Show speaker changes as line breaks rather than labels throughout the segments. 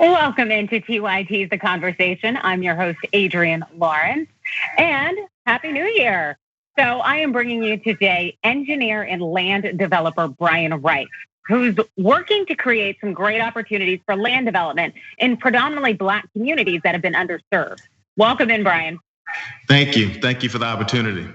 Welcome into TYT's The Conversation. I'm your host, Adrienne Lawrence, and Happy New Year. So I am bringing you today engineer and land developer Brian Wright, who's working to create some great opportunities for land development in predominantly Black communities that have been underserved. Welcome in, Brian.
Thank you. Thank you for the opportunity.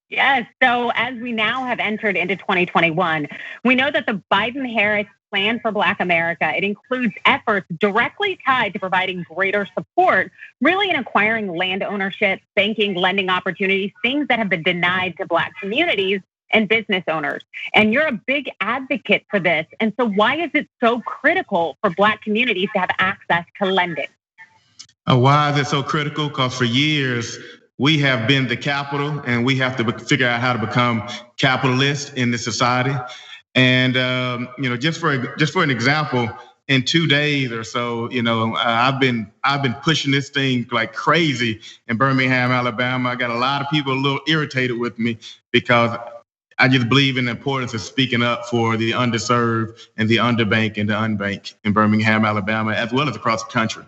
Yes. So as we now have entered into 2021, we know that the Biden-Harris plan for Black America, it includes efforts directly tied to providing greater support, really in acquiring land ownership, banking, lending opportunities, things that have been denied to Black communities and business owners. And you're a big advocate for this. And so why is it so critical for Black communities to have access to lending?
Why is it so critical? Because for years, we have been the capital, and we have to figure out how to become capitalist in this society. And just for an example, in 2 days or so, I've been pushing this thing like crazy in Birmingham, Alabama. I got a lot of people a little irritated with me because I just believe in the importance of speaking up for the underserved and the underbanked and the unbanked in Birmingham, Alabama, as well as across the country.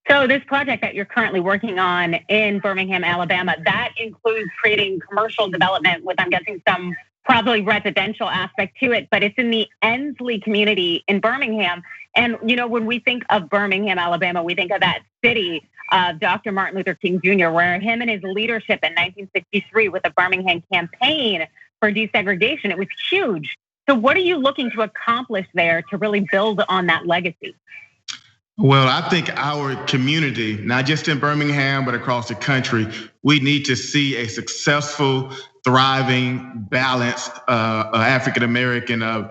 So this project that you're currently working on in Birmingham, Alabama, that includes creating commercial development with, I'm guessing, some probably residential aspect to it, but it's in the Ensley community in Birmingham. And, when we think of Birmingham, Alabama, we think of that city of Dr. Martin Luther King Jr., where him and his leadership in 1963 with the Birmingham campaign for desegregation, it was huge. So what are you looking to accomplish there to really build on that legacy?
Well, I think our community, not just in Birmingham, but across the country, we need to see a successful, thriving, balanced African-American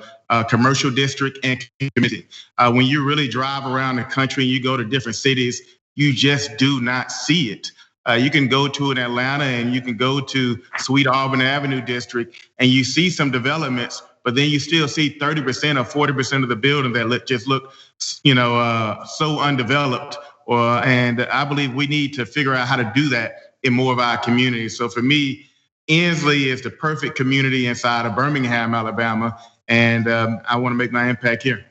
commercial district and community. When you really drive around the country and you go to different cities, you just do not see it. You can go to an Atlanta and you can go to Sweet Auburn Avenue district and you see some developments, but then you still see 30% or 40% of the buildings that just look, so undeveloped. And I believe we need to figure out how to do that in more of our communities. So for me, Ensley is the perfect community inside of Birmingham, Alabama, and I want to make my impact here.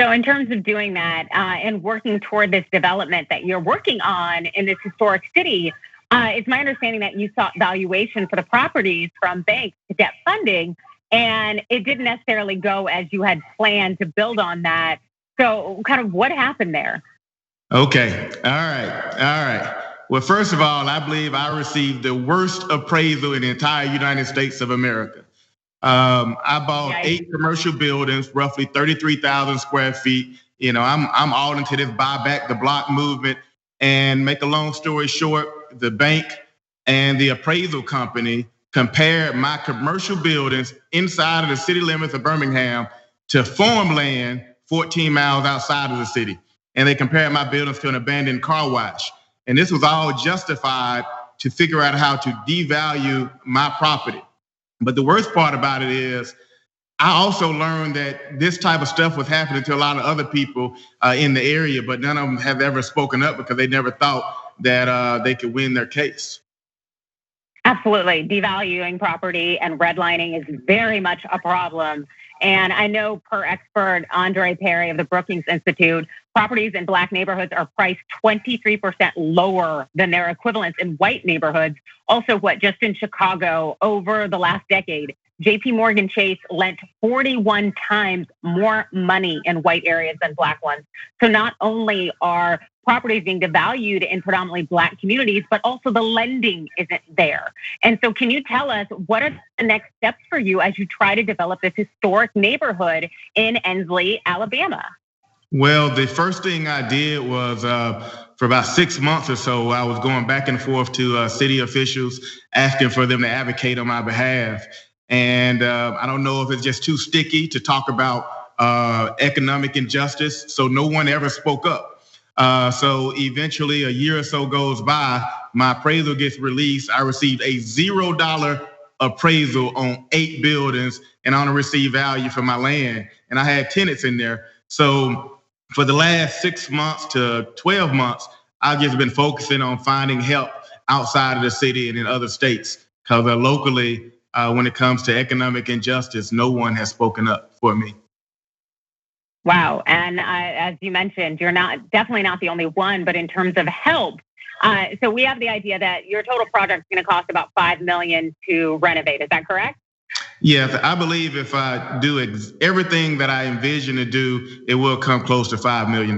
So in terms of doing that and working toward this development that you're working on in this historic city, it's my understanding that you sought valuation for the properties from banks to get funding, and it didn't necessarily go as you had planned to build on that. So kind of what happened there?
Okay, all right. Well, first of all, I believe I received the worst appraisal in the entire United States of America. I bought 8 commercial buildings, roughly 33,000 square feet. I'm all into this buy back the block movement. And make a long story short, the bank and the appraisal company compared my commercial buildings inside of the city limits of Birmingham to farmland 14 miles outside of the city. And they compared my buildings to an abandoned car wash. And this was all justified to figure out how to devalue my property. But the worst part about it is I also learned that this type of stuff was happening to a lot of other people in the area, but none of them have ever spoken up because they never thought that they could win their case.
Absolutely. Devaluing property and redlining is very much a problem. And I know per expert Andre Perry of the Brookings Institute, properties in Black neighborhoods are priced 23% lower than their equivalents in white neighborhoods. Also, just in Chicago over the last decade, JP Morgan Chase lent 41 times more money in white areas than Black ones. So not only are properties being devalued in predominantly Black communities, but also the lending isn't there. And so can you tell us what are the next steps for you as you try to develop this historic neighborhood in Ensley, Alabama?
Well, the first thing I did was for about 6 months or so, I was going back and forth to city officials, asking for them to advocate on my behalf. And I don't know if it's just too sticky to talk about economic injustice, so no one ever spoke up. So eventually, a year or so goes by, my appraisal gets released. I received a $0 appraisal on 8 buildings, and I want to receive value for my land. And I had tenants in there. So for the last 6 months to 12 months, I've just been focusing on finding help outside of the city and in other states. Because locally, when it comes to economic injustice, no one has spoken up for me.
Wow. And as you mentioned, you're definitely not the only one, but in terms of help, so we have the idea that your total project is going to cost about $5 million to renovate. Is that correct?
Yes, I believe if I do everything that I envision to do, it will come close to $5 million.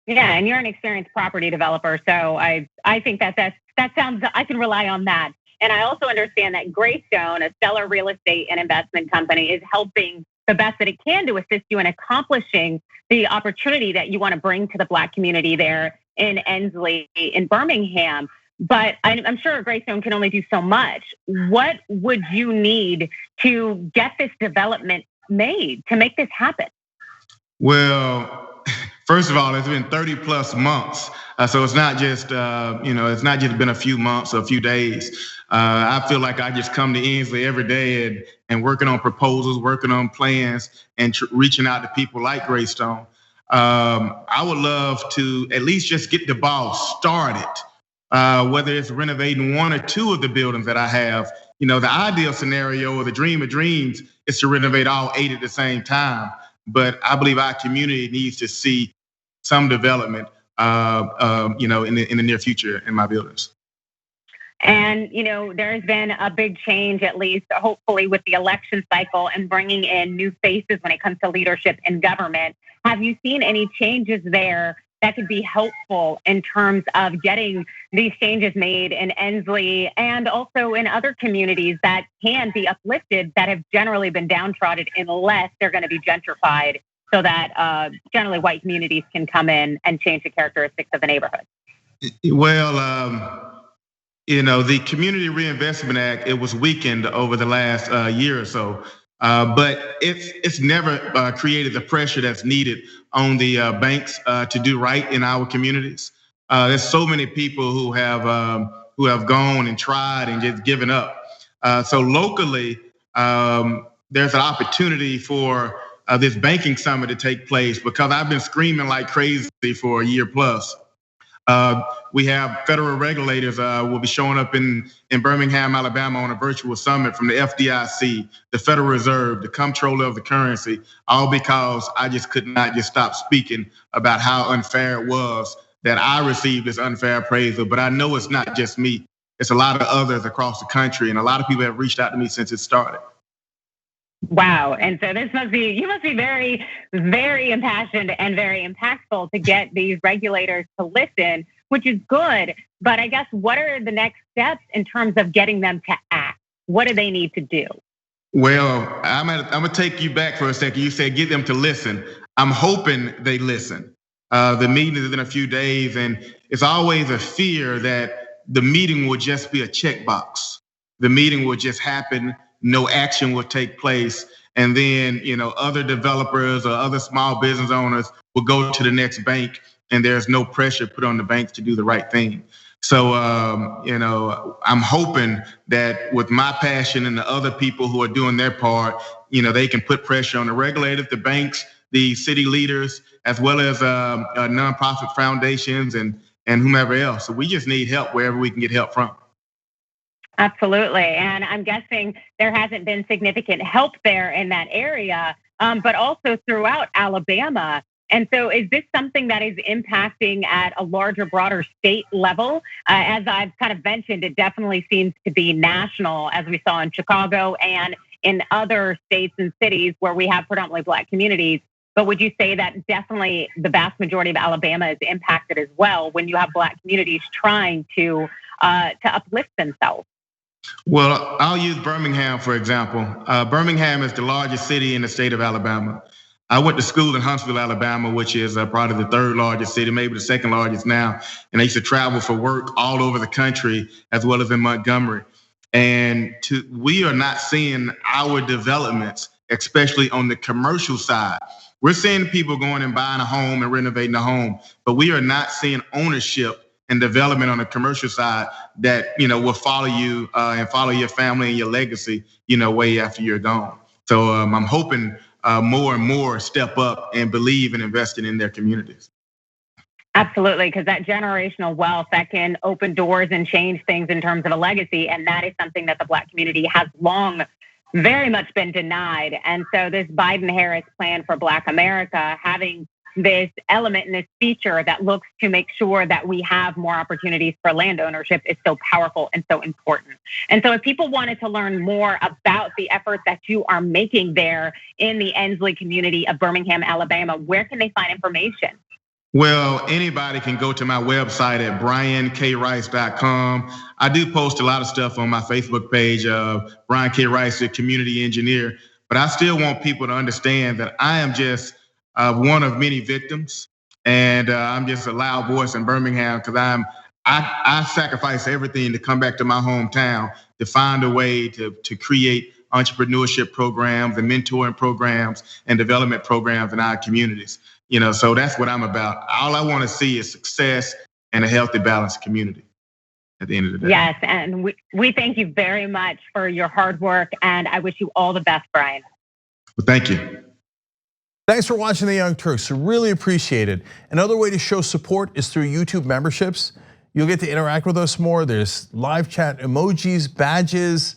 Yeah, and you're an experienced property developer, so I think that sounds, I can rely on that. And I also understand that Greystone, a stellar real estate and investment company, is helping the best that it can to assist you in accomplishing the opportunity that you want to bring to the Black community there in Ensley, in Birmingham. But I'm sure Greystone can only do so much. What would you need to get this development made, to make this happen?
Well, first of all, it's been 30 plus months. So it's not just, it's not just been a few months or a few days. I feel like I just come to Ensley every day and working on proposals, working on plans, and reaching out to people like Greystone. I would love to at least just get the ball started, whether it's renovating one or two of the buildings that I have. You know, the ideal scenario or the dream of dreams is to renovate all 8 at the same time. But I believe our community needs to see some development, in the near future in my buildings.
And, there's been a big change, at least hopefully with the election cycle and bringing in new faces when it comes to leadership in government. Have you seen any changes there that could be helpful in terms of getting these changes made in Ensley and also in other communities that can be uplifted that have generally been downtrodden unless they're going to be gentrified, so that generally white communities can come in and change the characteristics of the neighborhood?
Well, the Community Reinvestment Act, it was weakened over the last year or so. But it's never created the pressure that's needed on the banks to do right in our communities. There's so many people who have gone and tried and just given up. So locally, there's an opportunity for this banking summit to take place, because I've been screaming like crazy for a year plus. We have federal regulators will be showing up in Birmingham, Alabama on a virtual summit from the FDIC, the Federal Reserve, the comptroller of the currency, all because I just could not just stop speaking about how unfair it was that I received this unfair appraisal. But I know it's not just me. It's a lot of others across the country, and a lot of people have reached out to me since it started.
Wow. And so you must be very, very impassioned and very impactful to get these regulators to listen, which is good. But I guess, what are the next steps in terms of getting them to act? What do they need to do?
Well, I'm gonna take you back for a second. You said get them to listen. I'm hoping they listen. The meeting is in a few days, and it's always a fear that the meeting will just be a checkbox. The meeting will just happen. No action will take place. And then, other developers or other small business owners will go to the next bank, and there's no pressure put on the banks to do the right thing. So, I'm hoping that with my passion and the other people who are doing their part, they can put pressure on the regulators, the banks, the city leaders, as well as nonprofit foundations and whomever else. So we just need help wherever we can get help from.
Absolutely. And I'm guessing there hasn't been significant help there in that area, but also throughout Alabama. And so is this something that is impacting at a larger, broader state level? As I've kind of mentioned, it definitely seems to be national, as we saw in Chicago and in other states and cities where we have predominantly Black communities. But would you say that definitely the vast majority of Alabama is impacted as well when you have Black communities trying to uplift themselves?
Well, I'll use Birmingham, for example. Birmingham is the largest city in the state of Alabama. I went to school in Huntsville, Alabama, which is probably the third largest city, maybe the second largest now. And I used to travel for work all over the country, as well as in Montgomery. And we are not seeing our developments, especially on the commercial side. We're seeing people going and buying a home and renovating a home, but we are not seeing ownership and development on the commercial side that will follow you and follow your family and your legacy way after you're gone. So I'm hoping more and more step up and believe in investing in their communities.
Absolutely, because that generational wealth that can open doors and change things in terms of a legacy, and that is something that the Black community has long very much been denied. And so this Biden-Harris plan for Black America, having this element and this feature that looks to make sure that we have more opportunities for land ownership is so powerful and so important. And so if people wanted to learn more about the effort that you are making there in the Ensley community of Birmingham, Alabama, where can they find information?
Well, anybody can go to my website at briankrice.com. I do post a lot of stuff on my Facebook page of Brian K. Rice, the community engineer. But I still want people to understand that I am just one of many victims, and I'm just a loud voice in Birmingham because I sacrifice everything to come back to my hometown to find a way to create entrepreneurship programs and mentoring programs and development programs in our communities. So that's what I'm about. All I want to see is success and a healthy, balanced community at the end of the day.
Yes, and we thank you very much for your hard work, and I wish you all the best, Brian.
Well, thank you.
Thanks for watching The Young Turks. Really appreciate it. Another way to show support is through YouTube memberships. You'll get to interact with us more. There's live chat emojis, badges.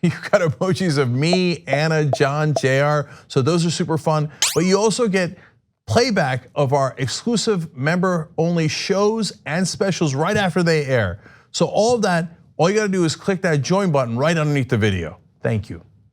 You've got emojis of me, Anna, John, JR. So those are super fun. But you also get playback of our exclusive member-only shows and specials right after they air. So all of that, all you gotta do is click that join button right underneath the video. Thank you.